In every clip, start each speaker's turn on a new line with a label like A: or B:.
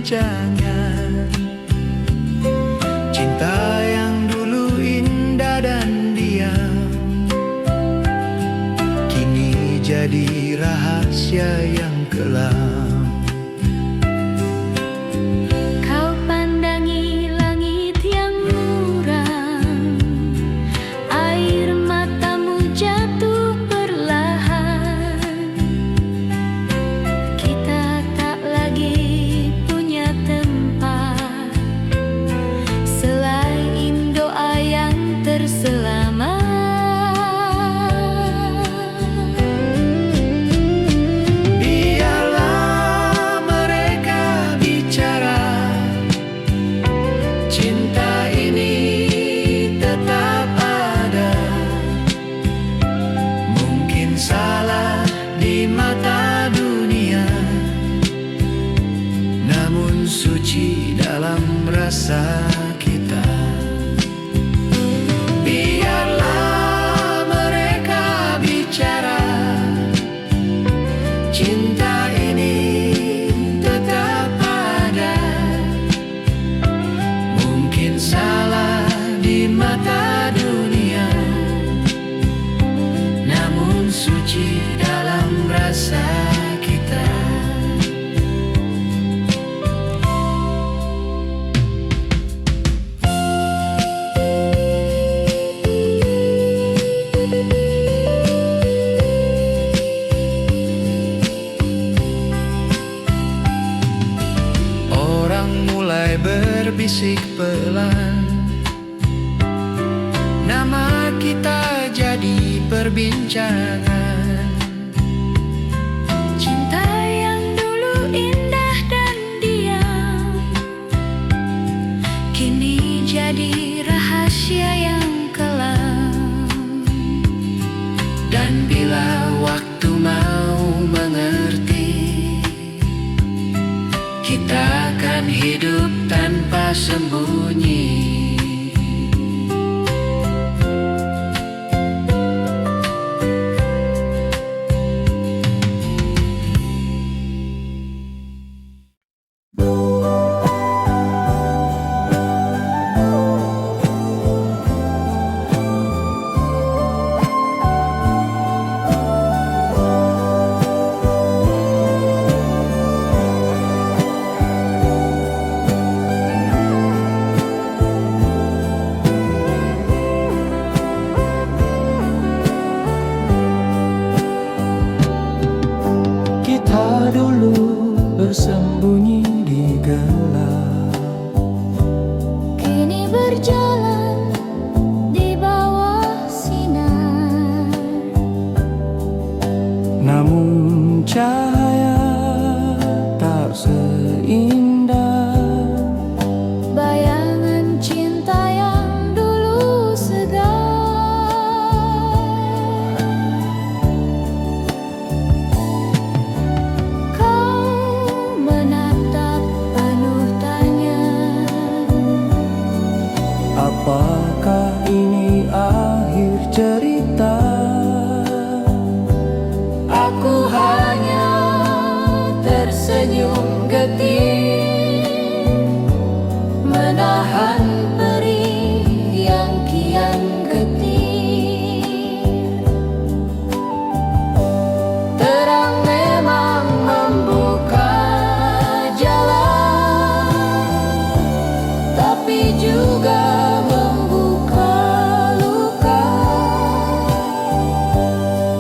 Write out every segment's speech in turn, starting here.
A: perbincangan. Cinta yang dulu indah dan diam, kini jadi rahasia yang kelam.
B: Kau pandangi langit yang muram, air matamu jatuh perlahan. Kita tak lagi punya tempat selain doa yang terselamat.
A: Biarlah mereka bicara, cinta ini tetap ada. Mungkin salah di mata dunia, namun suci dalam rasa kita. Biarlah mereka bicara, cinta ini tetap ada. Mungkin salah di mata dunia, namun suci dalam rasa kita. Orang mulai berbisik pelan, nama kita jadi perbincangan.
B: Cinta yang dulu indah dan diam, kini jadi rahasia yang kelam.
A: Dan bila waktu mau mengerti, kita akan hidup tanpa sembunyi. Kita dulu bersembunyi di gelap,
B: Kini berjalan di bawah sinar.
A: namun cahaya tak seindah
B: Bayangan cinta yang dulu segar. Kau menatap penuh tanya,
A: apakah ini akhir cerita?
B: aku hanya tersenyum getir, menahan perih yang kian getir. Terang memang membuka jalan, tapi juga membuka luka.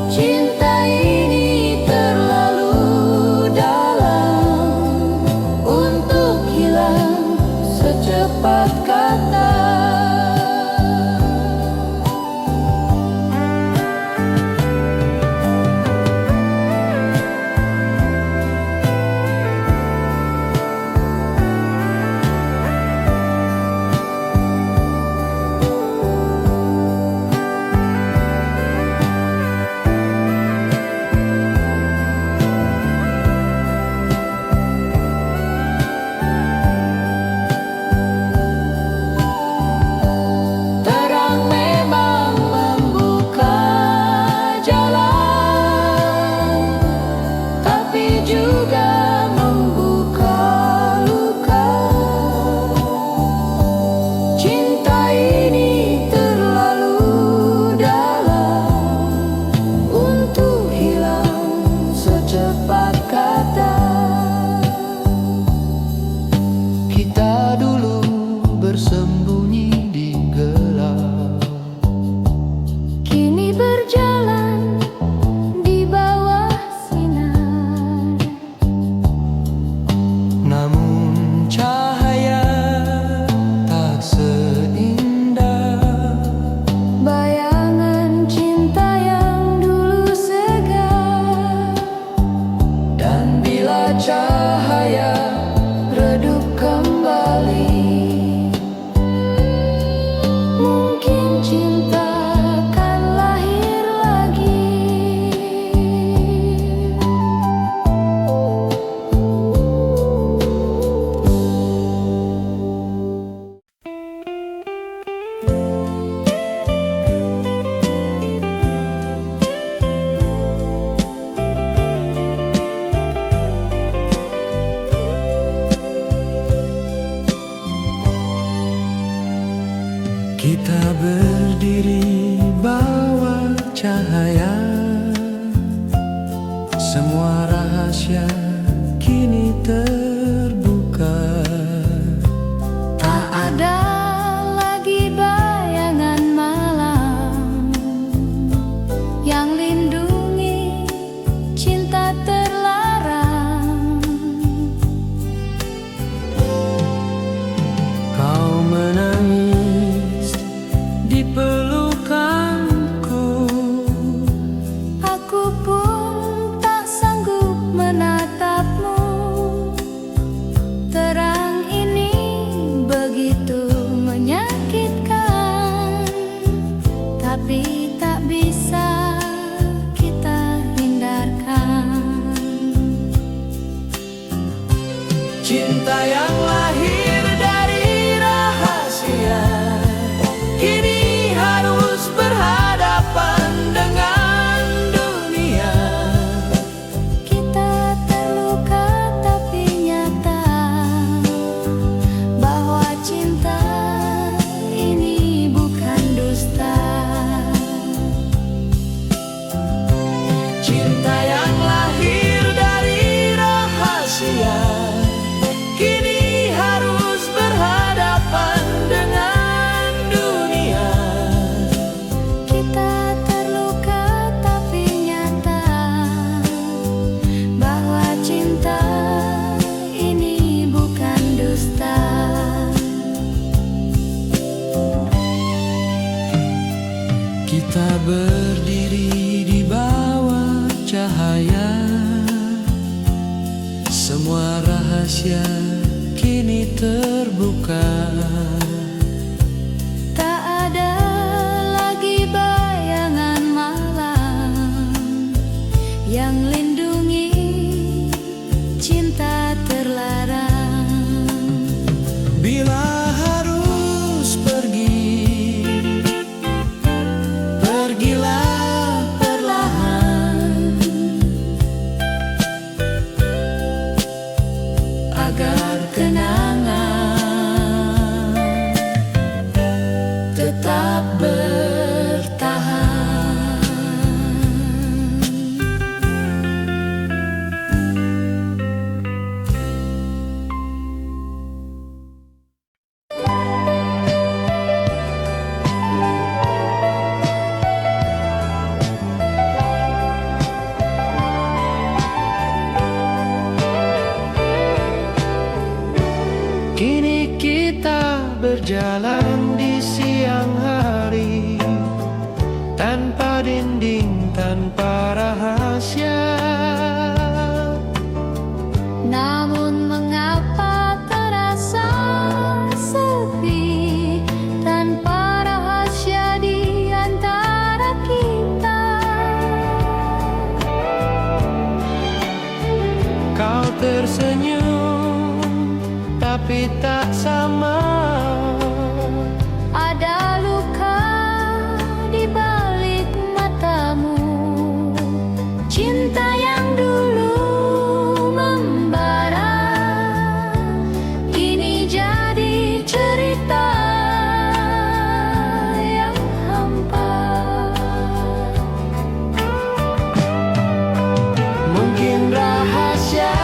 B: Cinta ini terlalu dalam untuk hilang secepat kata.
A: Kita berdiri bawah cahaya, semua rahasia kini terbuka.
B: Tak ada lagi bayangan malam yang lindungi cinta terlarang.
A: Kau menangis di pelukanku,
B: Aku pun tak sanggup menatapmu. Terang ini begitu menyakitkan, tapi tak bisa kita hindarkan.
A: cinta yang lahir dari rahasia kini harus berhadapan dengan dunia.
B: Kita terluka tapi nyata bahwa cinta ini bukan dusta.
A: Cinta yang lahir dari rahasia kini harus berhadapan dengan dunia.
B: Kita terluka tapi nyata bahwa cinta ini bukan dusta.
A: Kita berdiri di bawah cahaya, semua rahasia kini terbuka.
B: Tak ada lagi bayangan malam yang lindungi cinta terlarang.
A: Bila harus pergi, pergilah perlahan, agar kenangan tetap bertahan. Kini kita berjalan di siang hari, tanpa dinding, tanpa rahasia.
B: Namun mengapa terasa sepi tanpa rahasia di antara kita?
A: Kau tersenyum, tapi tak sama.
B: Ada luka di balik matamu. Cinta yang dulu membara kini jadi cerita yang hampa.
A: Mungkin rahasia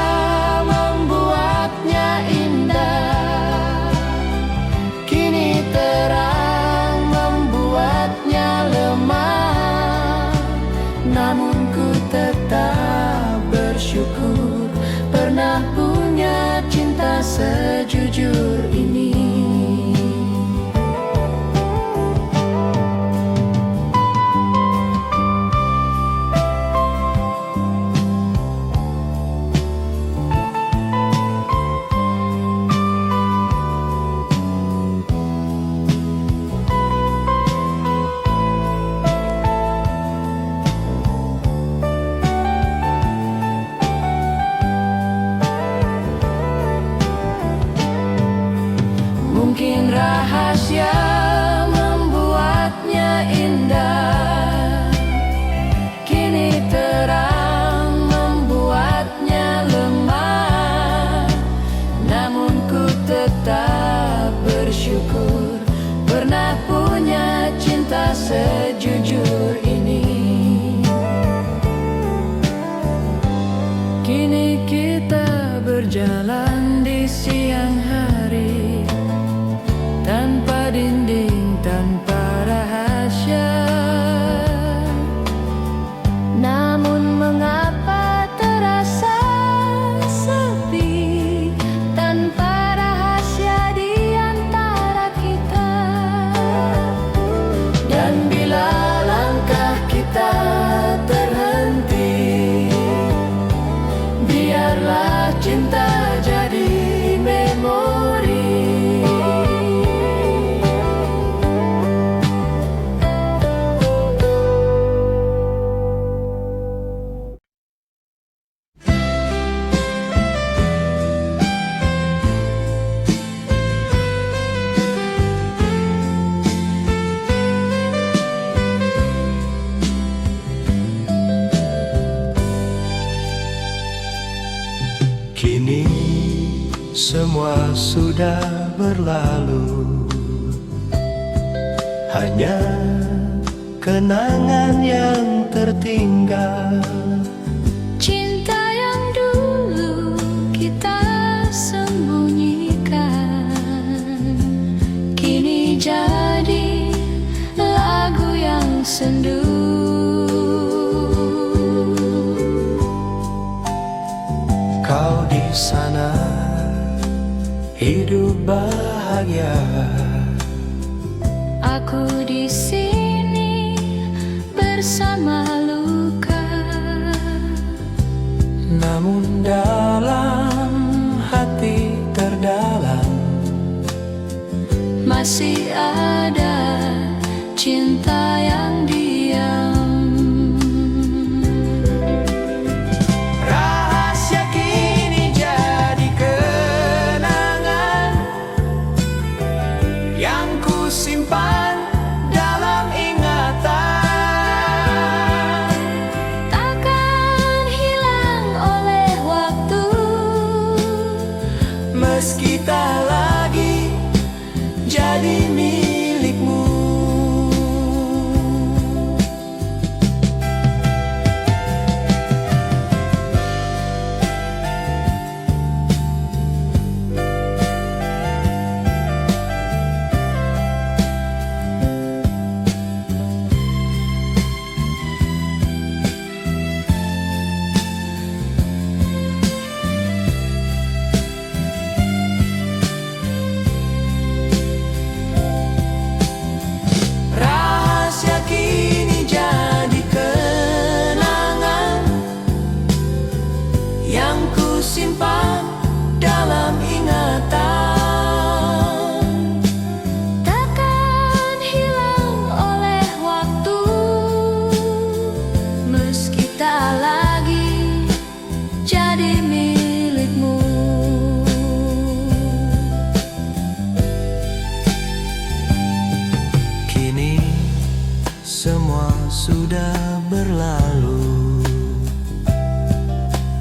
A: membuatnya indah, kini terang membuatnya lemah. Namun ku tetap bersyukur pernah punya cinta sejujur ini. semua sudah berlalu, hanya kenangan yang tertinggal.
B: Cinta yang dulu kita sembunyikan, kini jadi lagu yang sendu.
A: Kau di sana hidup bahagia,
B: Aku di sini bersama luka.
A: namun dalam hati terdalam
B: Masih ada cinta yang diam.
A: rahasia kini jadi kenangan yang ku simpan dalam ingatan.
B: Takkan hilang oleh waktu,
A: Meski tak lagi jadi milikmu. Rahasia kini jadi kenangan yang ku simpan dalam ingatan.
B: takkan hilang oleh waktu, meski tak lagi jadi milikmu.
A: Kini semua sudah berlalu,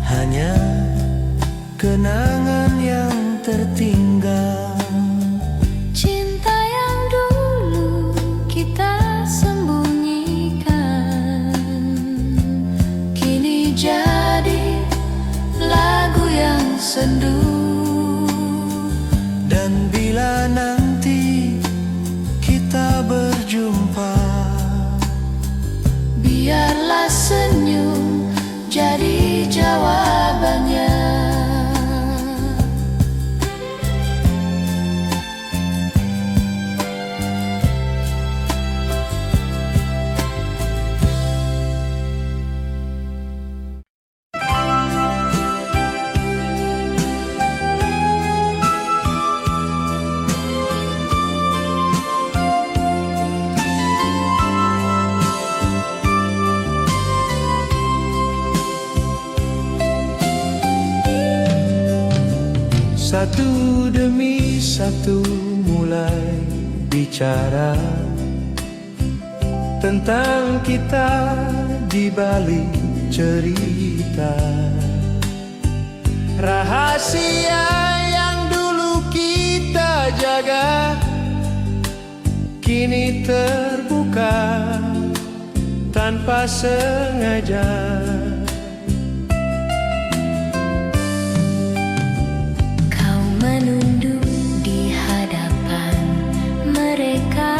A: hanya kenangan yang tertinggal.
B: Cinta yang dulu kita sembunyikan, kini jadi lagu yang sendu.
A: Dan bila nanti kita berjumpa,
B: Biarlah senyum jadi jawabannya.
A: satu demi satu mulai bicara tentang kita di balik cerita. Rahasia yang dulu kita jaga kini terbuka tanpa sengaja.
B: Kau menunduk di hadapan mereka,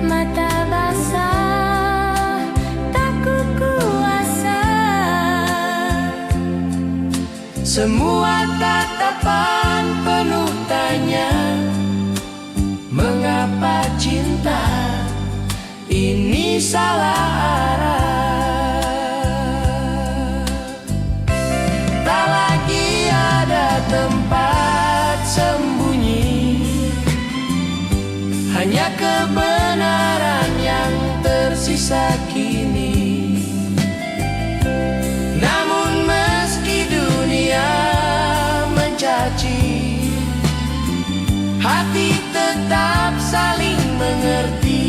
B: mata basah tak kuasa.
A: Semua tatapan penuh tanya, mengapa cinta ini salah arah? Tak lagi ada tempat sembunyi, hanya kebenaran yang tersisa kini. Namun meski dunia mencaci, hati tetap saling mengerti.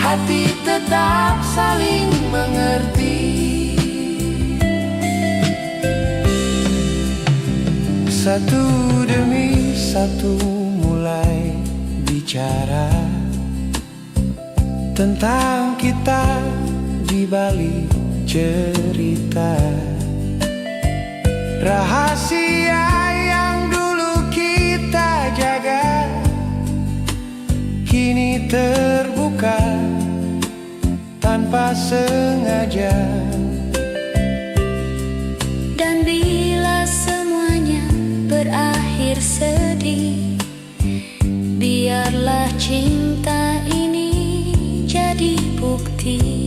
A: hati tetap saling mengerti. Satu demi satu mulai bicara tentang kita di balik cerita. Rahasia yang dulu kita jaga kini terbuka tanpa sengaja.
B: Dan bila semuanya berakhir sedih, biarlah cinta ini jadi bukti.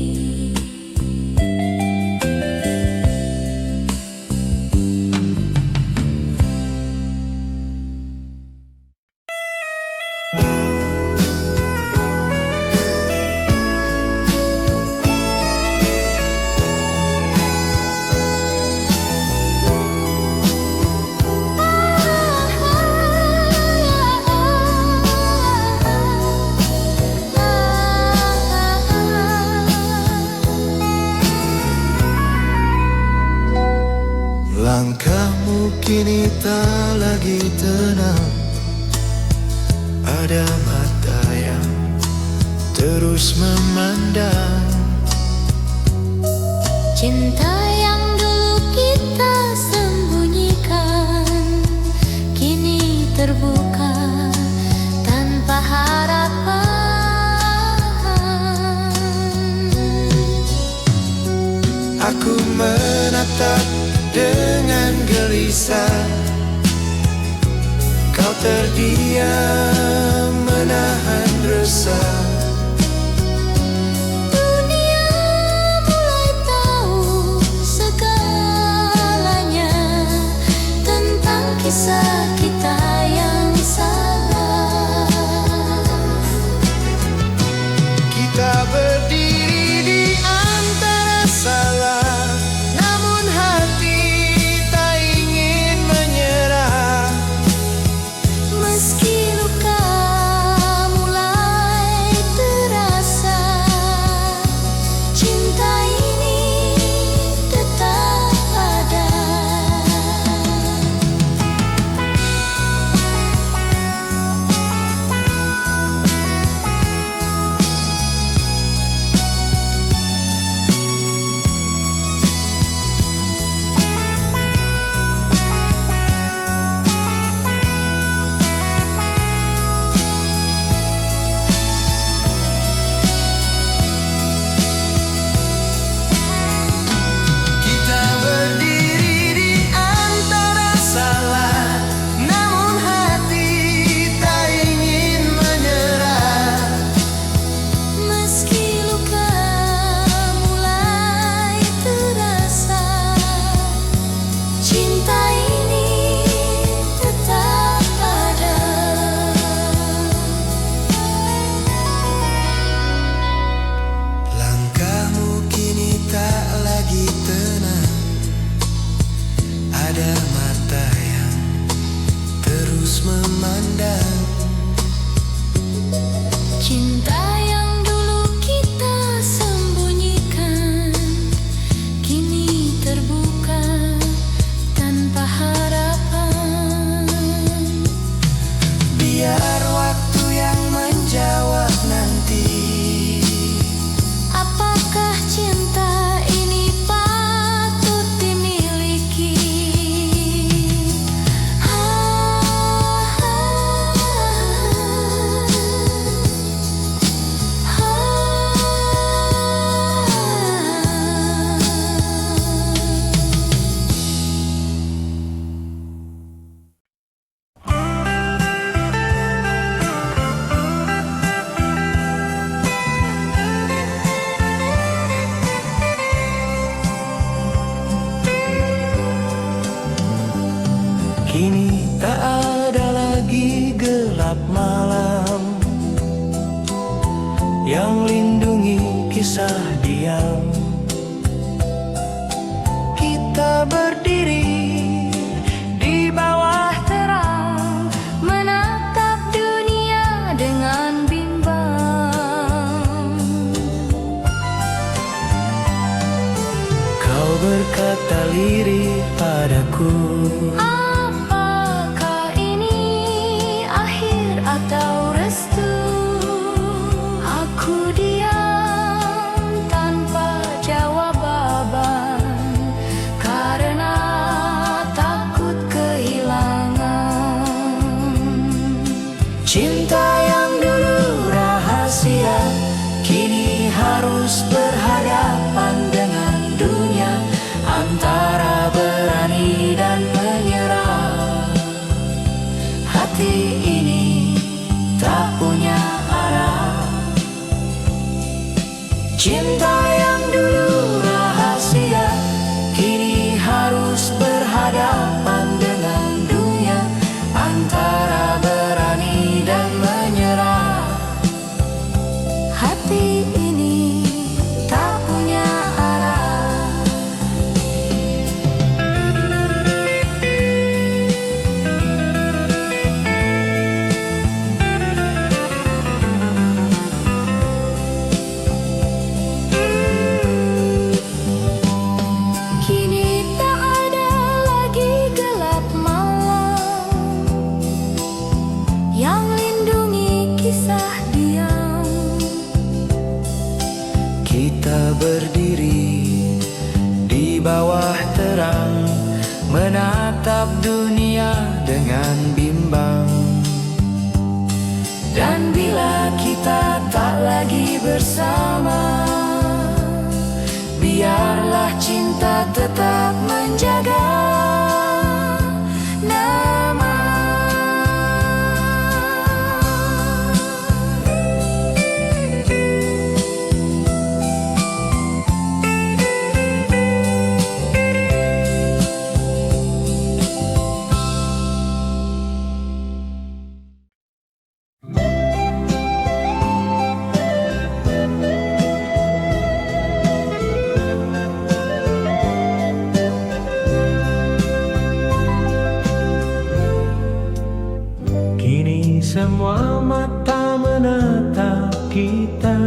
A: Langkahmu kini tak lagi tenang. Ada mata yang terus memandang.
B: Cinta yang dulu kita sembunyikan kini terbuka tanpa harapan.
A: Aku menatap dengan gelisah, kau terdiam menahan resah.
B: Dunia mulai tahu segalanya tentang kisah kita yang salah.
A: Kita berdiri di antara salah, namun hati tak ingin menyerah.
B: Meski luka mulai terasa, cinta ini tetap ada.
A: Kita berdiri di antara salah, namun hati tak ingin menyerah.
B: Meski luka mulai terasa, cinta ini tetap ada.
A: Langkahmu kini tak lagi tenang. Ada mata yang terus memandang.
B: Cinta yang dulu kita sembunyikan kini terbuka tanpa harapan.
A: Biar waktu yang menjawab nanti.
B: Apakah cinta ini patut dimiliki?
A: Kini tak ada lagi gelap malam yang lindungi kisah diam. Kita berdiri di bawah
B: Terang menatap dunia dengan bimbang.
A: harus berhadapan dengan dunia, antara berani dan menyerah. Hati ini tak punya arah. Cinta yang dulu rahasia, kini harus berhadapan dengan dunia, antara berani dan menyerah. Hati ini tak punya arah.
B: Kini tak ada lagi gelap malam yang lindungi kisah diam.
A: Kita berdiri di bawah terang, menatap dunia dengan bimbang. Dan bila kita tak lagi bersama, biarlah cinta tetap menjaga nama. Kini semua mata menatap kita,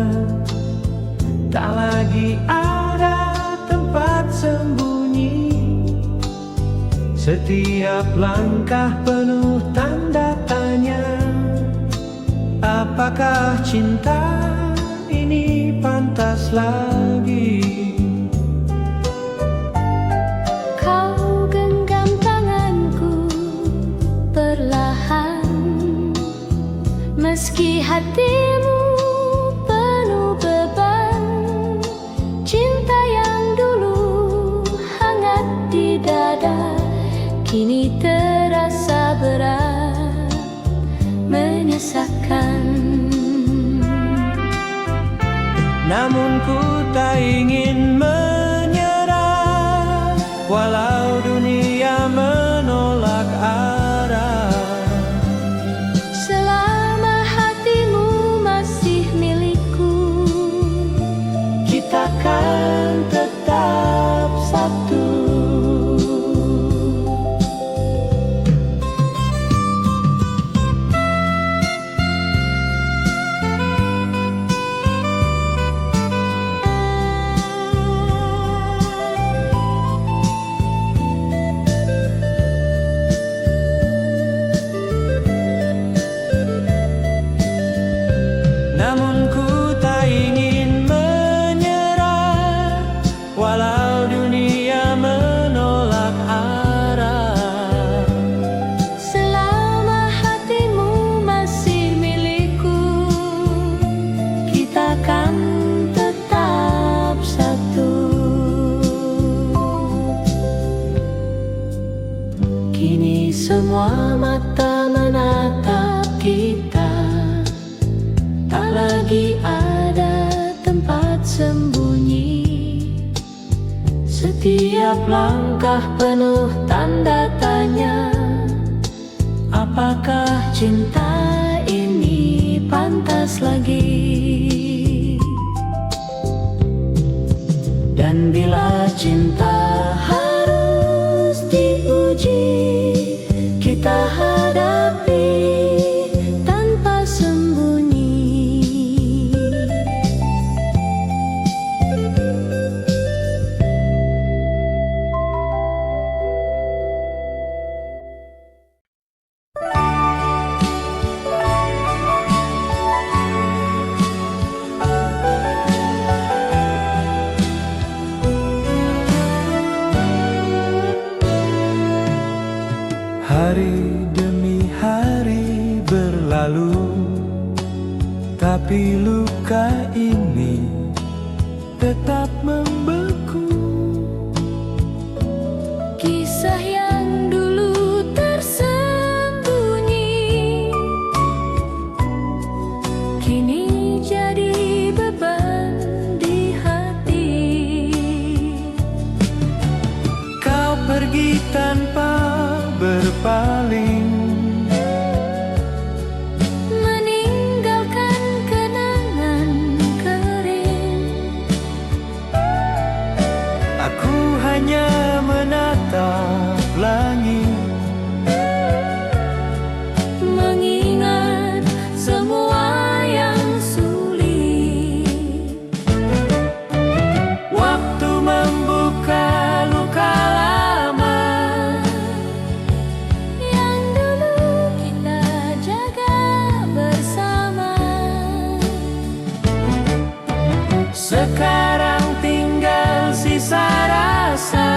A: tak lagi ada tempat sembunyi. Setiap langkah penuh tanda tanya, apakah cinta ini pantas lagi?
B: Kau genggam tanganku perlahan, meski hatimu penuh beban. Cinta yang dulu hangat di dada, kini terasa berat, menyesakkan.
A: Namun ku tak ingin menyerah, walau dunia menolak arah.
B: Selama hatimu masih milikku,
A: Kita kan tetap satu. Namun ku tak ingin menyerah, walau dunia menolak arah.
B: selama hatimu masih milikku,
A: Kita kan tetap satu. Kini semua mata menatap kita, tak lagi ada tempat sembunyi. Setiap langkah penuh tanda tanya, apakah cinta ini pantas lagi? Dan bila cinta harus diuji, kita hadapi tanpa sembunyi. Hari demi hari berlalu, tapi luka ini tetap membeku.
B: Kisah yang dulu tersembunyi kini jadi beban di hati.
A: Kau pergi tanpa berpaling,
B: meninggalkan kenangan kering.
A: aku hanya menatap langit,
B: Mengingat semua yang sulit.
A: waktu membuka luka lama
B: Yang dulu kita jaga bersama.
A: sekarang tinggal sisa rasa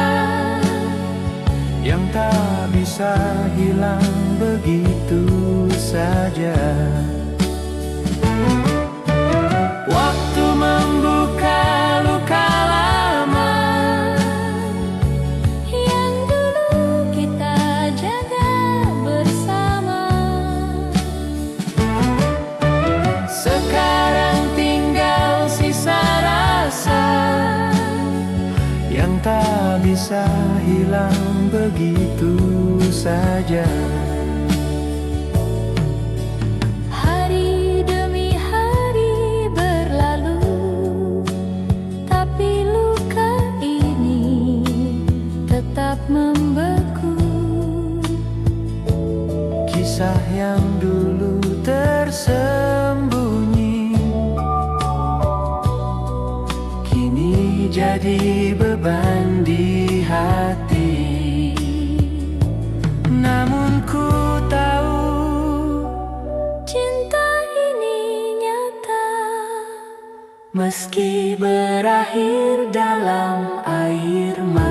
A: yang tak bisa hilang begitu saja. Waktu membuka luka lama
B: Yang dulu kita jaga bersama.
A: sekarang tinggal sisa rasa yang tak bisa hilang begitu saja.
B: Hari demi hari berlalu, tapi luka ini tetap membeku.
A: Kisah yang dulu tersembunyi kini jadi beban di hati. Namun ku tahu
B: Cinta ini nyata,
A: meski berakhir dalam air mata.